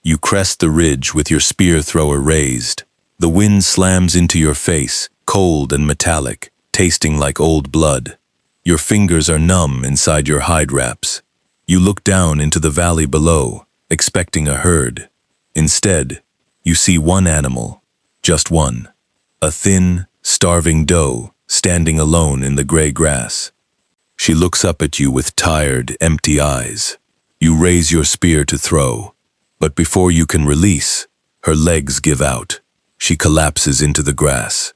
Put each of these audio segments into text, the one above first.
You crest the ridge with your spear thrower raised. The wind slams into your face, cold and metallic, tasting like old blood. Your fingers are numb inside your hide wraps. You look down into the valley below, expecting a herd. Instead, you see one animal, just one. A thin, starving doe standing alone in the gray grass. She looks up at you with tired, empty eyes. You raise your spear to throw, but before you can release, her legs give out. She collapses into the grass,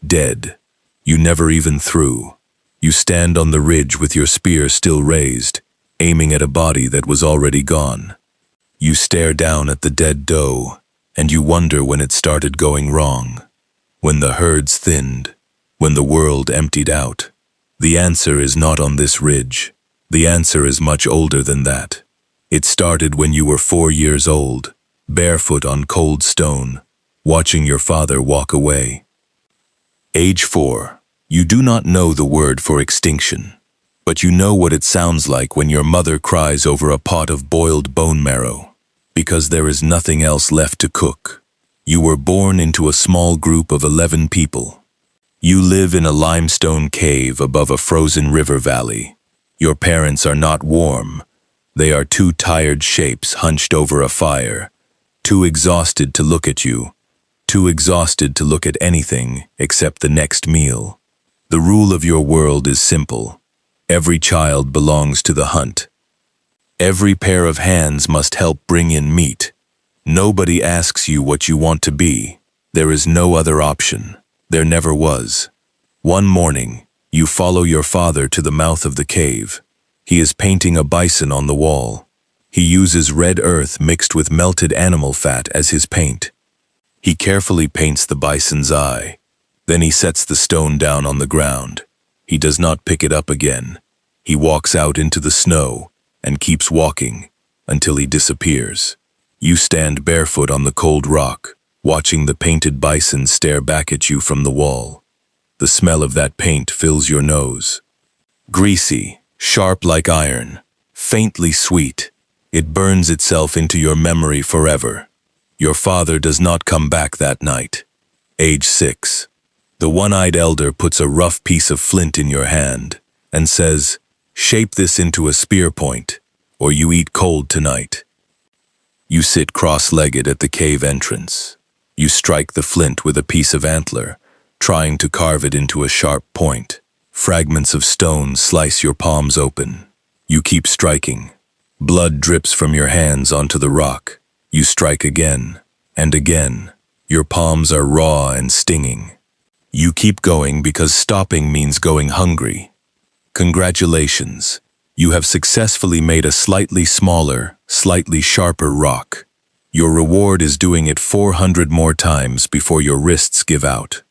dead. You never even threw. You stand on the ridge with your spear still raised, aiming at a body that was already gone. You stare down at the dead doe, and you wonder when it started going wrong. When the herds thinned, when the world emptied out. The answer is not on this ridge. The answer is much older than that. It started when you were 4 years old, barefoot on cold stone, watching your father walk away. Age 4. You do not know the word for extinction, but you know what it sounds like when your mother cries over a pot of boiled bone marrow, because there is nothing else left to cook. You were born into a small group of 11 people. You live in a limestone cave above a frozen river valley. Your parents are not warm. They are two tired shapes hunched over a fire, too exhausted to look at you, too exhausted to look at anything except the next meal. The rule of your world is simple. Every child belongs to the hunt. Every pair of hands must help bring in meat. Nobody asks you what you want to be. There is no other option. There never was. One morning, you follow your father to the mouth of the cave. He is painting a bison on the wall. He uses red earth mixed with melted animal fat as his paint. He carefully paints the bison's eye. Then he sets the stone down on the ground. He does not pick it up again. He walks out into the snow and keeps walking until he disappears. You stand barefoot on the cold rock, watching the painted bison stare back at you from the wall. The smell of that paint fills your nose. Greasy, sharp like iron, faintly sweet. It burns itself into your memory forever. Your father does not come back that night. Age 6. The one-eyed elder puts a rough piece of flint in your hand and says, "Shape this into a spear point, or you eat cold tonight." You sit cross-legged at the cave entrance. You strike the flint with a piece of antler, trying to carve it into a sharp point. Fragments of stone slice your palms open. You keep striking. Blood drips from your hands onto the rock. You strike again and again. Your palms are raw and stinging. You keep going because stopping means going hungry. Congratulations. You have successfully made a slightly smaller, slightly sharper rock. Your reward is doing it 400 more times before your wrists give out.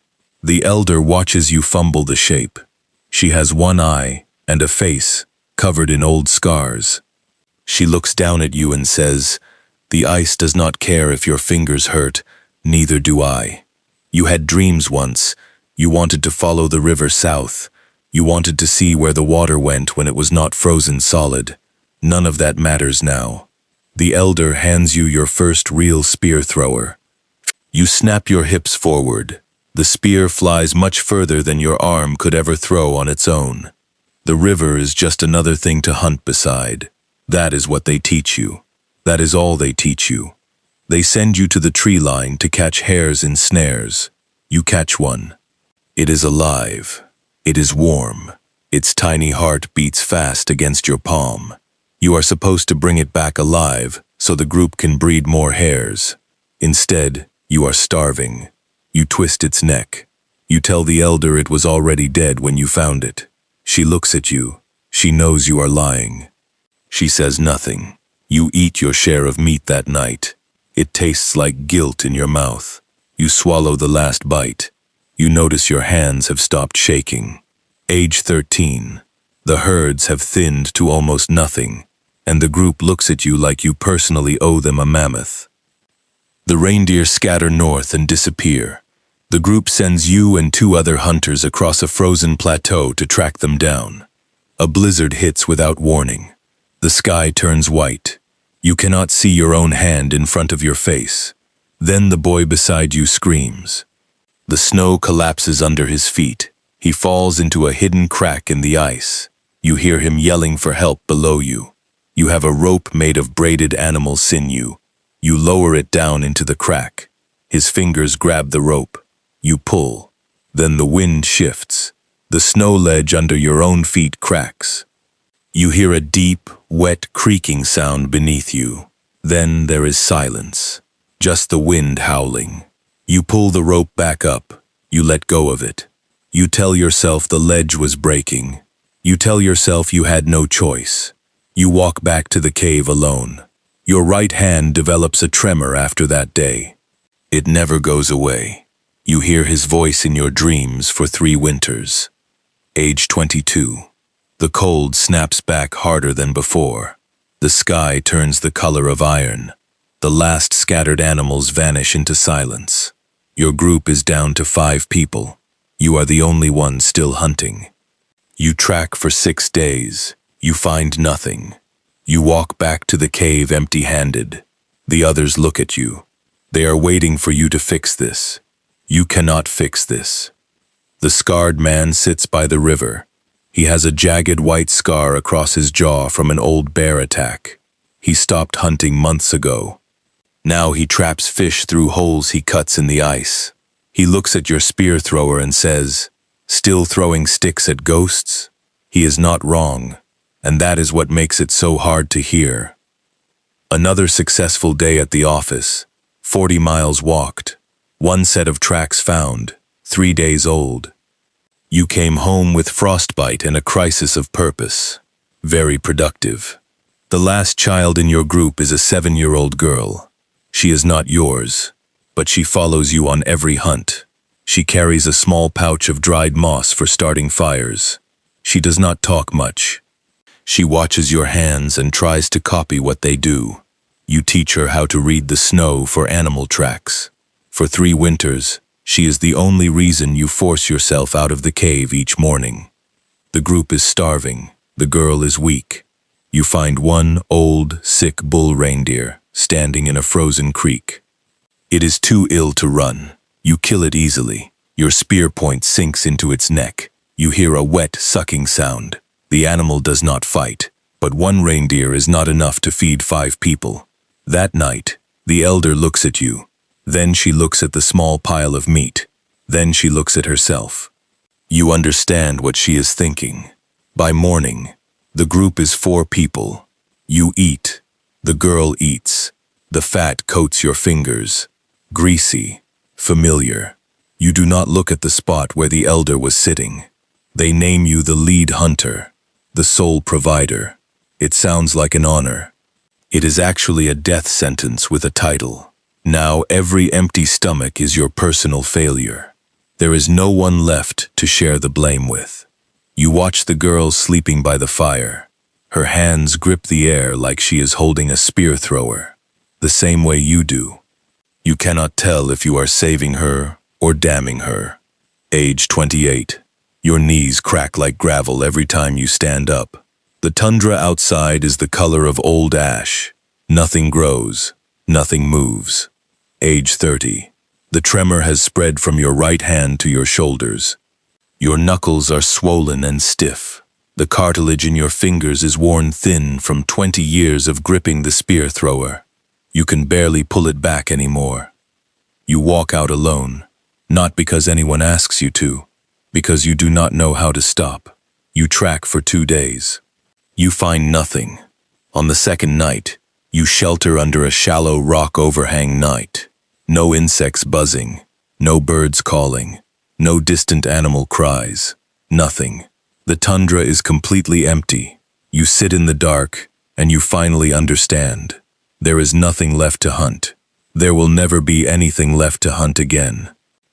The elder watches you fumble the shape. She has one eye and a face covered in old scars. She looks down at you and says, "The ice does not care if your fingers hurt, neither do I." You had dreams once. You wanted to follow the river south. You wanted to see where the water went when it was not frozen solid. None of that matters now. The elder hands you your first real spear thrower. You snap your hips forward. The spear flies much further than your arm could ever throw on its own. The river is just another thing to hunt beside. That is what they teach you. That is all they teach you. They send you to the tree line to catch hares in snares. You catch one. It is alive. It is warm. Its tiny heart beats fast against your palm. You are supposed to bring it back alive so the group can breed more hares. Instead, you are starving. You twist its neck. You tell the elder it was already dead when you found it. She looks at you. She knows you are lying. She says nothing. You eat your share of meat that night. It tastes like guilt in your mouth. You swallow the last bite. You notice your hands have stopped shaking. Age 13. The herds have thinned to almost nothing, and the group looks at you like you personally owe them a mammoth. The reindeer scatter north and disappear. The group sends you and 2 other hunters across a frozen plateau to track them down. A blizzard hits without warning. The sky turns white. You cannot see your own hand in front of your face. Then the boy beside you screams. The snow collapses under his feet. He falls into a hidden crack in the ice. You hear him yelling for help below you. You have a rope made of braided animal sinew. You lower it down into the crack. His fingers grab the rope. You pull. Then the wind shifts. The snow ledge under your own feet cracks. You hear a deep, wet creaking sound beneath you. Then there is silence. Just the wind howling. You pull the rope back up. You let go of it. You tell yourself the ledge was breaking. You tell yourself you had no choice. You walk back to the cave alone. Your right hand develops a tremor after that day. It never goes away. You hear his voice in your dreams for 3 winters. Age 22. The cold snaps back harder than before. The sky turns the color of iron. The last scattered animals vanish into silence. Your group is down to 5 people. You are the only one still hunting. You track for 6 days. You find nothing. You walk back to the cave empty-handed. The others look at you. They are waiting for you to fix this. You cannot fix this. The scarred man sits by the river. He has a jagged white scar across his jaw from an old bear attack. He stopped hunting months ago. Now he traps fish through holes he cuts in the ice. He looks at your spear thrower and says, "Still throwing sticks at ghosts?" He is not wrong, and that is what makes it so hard to hear. Another successful day at the office. 40 miles walked. 1 set of tracks found, 3 days old. You came home with frostbite and a crisis of purpose. Very productive. The last child in your group is a 7-year-old girl. She is not yours, but she follows you on every hunt. She carries a small pouch of dried moss for starting fires. She does not talk much. She watches your hands and tries to copy what they do. You teach her how to read the snow for animal tracks. For 3 winters, she is the only reason you force yourself out of the cave each morning. The group is starving. The girl is weak. You find one old, sick bull reindeer standing in a frozen creek. It is too ill to run. You kill it easily. Your spear point sinks into its neck. You hear a wet, sucking sound. The animal does not fight, but 1 reindeer is not enough to feed 5 people. That night, the elder looks at you. Then she looks at the small pile of meat. Then she looks at herself. You understand what she is thinking. By morning, the group is 4 people. You eat. The girl eats. The fat coats your fingers. Greasy. Familiar. You do not look at the spot where the elder was sitting. They name you the lead hunter, the sole provider. It sounds like an honor. It is actually a death sentence with a title. Now every empty stomach is your personal failure. There is no one left to share the blame with. You watch the girl sleeping by the fire. Her hands grip the air like she is holding a spear thrower, the same way you do. You cannot tell if you are saving her or damning her. Age 28. Your knees crack like gravel every time you stand up. The tundra outside is the color of old ash. Nothing grows. Nothing moves. Age 30. The tremor has spread from your right hand to your shoulders. Your knuckles are swollen and stiff. The cartilage in your fingers is worn thin from 20 years of gripping the spear thrower. You can barely pull it back anymore. You walk out alone, not because anyone asks you to, because you do not know how to stop. You track for 2 days. You find nothing. On the 2nd night, you shelter under a shallow rock overhang night. No insects buzzing, no birds calling, no distant animal cries, nothing. The tundra is completely empty. You sit in the dark, and you finally understand. There is nothing left to hunt. There will never be anything left to hunt again.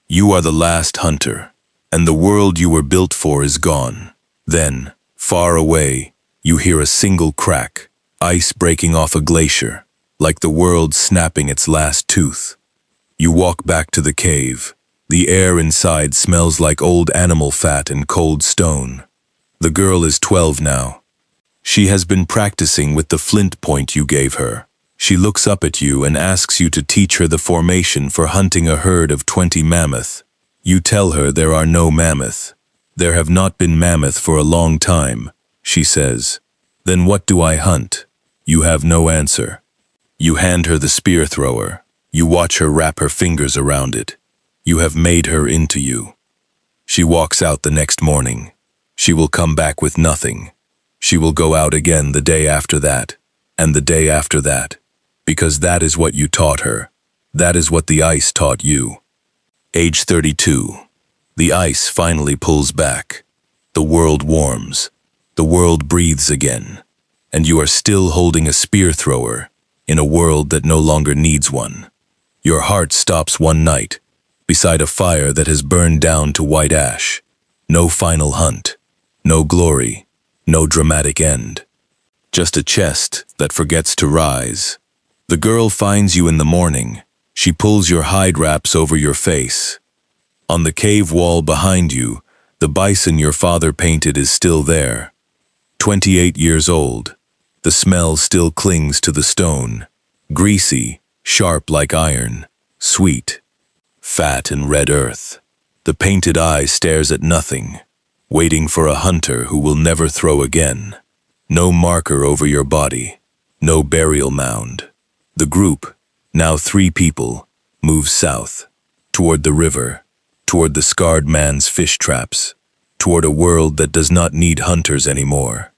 You are the last hunter, and the world you were built for is gone. Then, far away, you hear a single crack, ice breaking off a glacier, like the world snapping its last tooth. You walk back to the cave. The air inside smells like old animal fat and cold stone. The girl is 12 now. She has been practicing with the flint point you gave her. She looks up at you and asks you to teach her the formation for hunting a herd of 20 mammoth. You tell her there are no mammoth. There have not been mammoth for a long time, she says. Then what do I hunt? You have no answer. You hand her the spear thrower. You watch her wrap her fingers around it. You have made her into you. She walks out the next morning. She will come back with nothing. She will go out again the day after that, and the day after that, because that is what you taught her. That is what the ice taught you. Age 32. The ice finally pulls back. The world warms. The world breathes again. And you are still holding a spear thrower in a world that no longer needs one. Your heart stops one night, beside a fire that has burned down to white ash. No final hunt. No glory. No dramatic end. Just a chest that forgets to rise. The girl finds you in the morning. She pulls your hide wraps over your face. On the cave wall behind you, the bison your father painted is still there. 28 years old. The smell still clings to the stone. Greasy, sharp like iron, sweet, fat and red earth. The painted eye stares at nothing, waiting for a hunter who will never throw again. No marker over your body, no burial mound. The group, now 3 people, moves south, toward the river, toward the scarred man's fish traps, toward a world that does not need hunters anymore.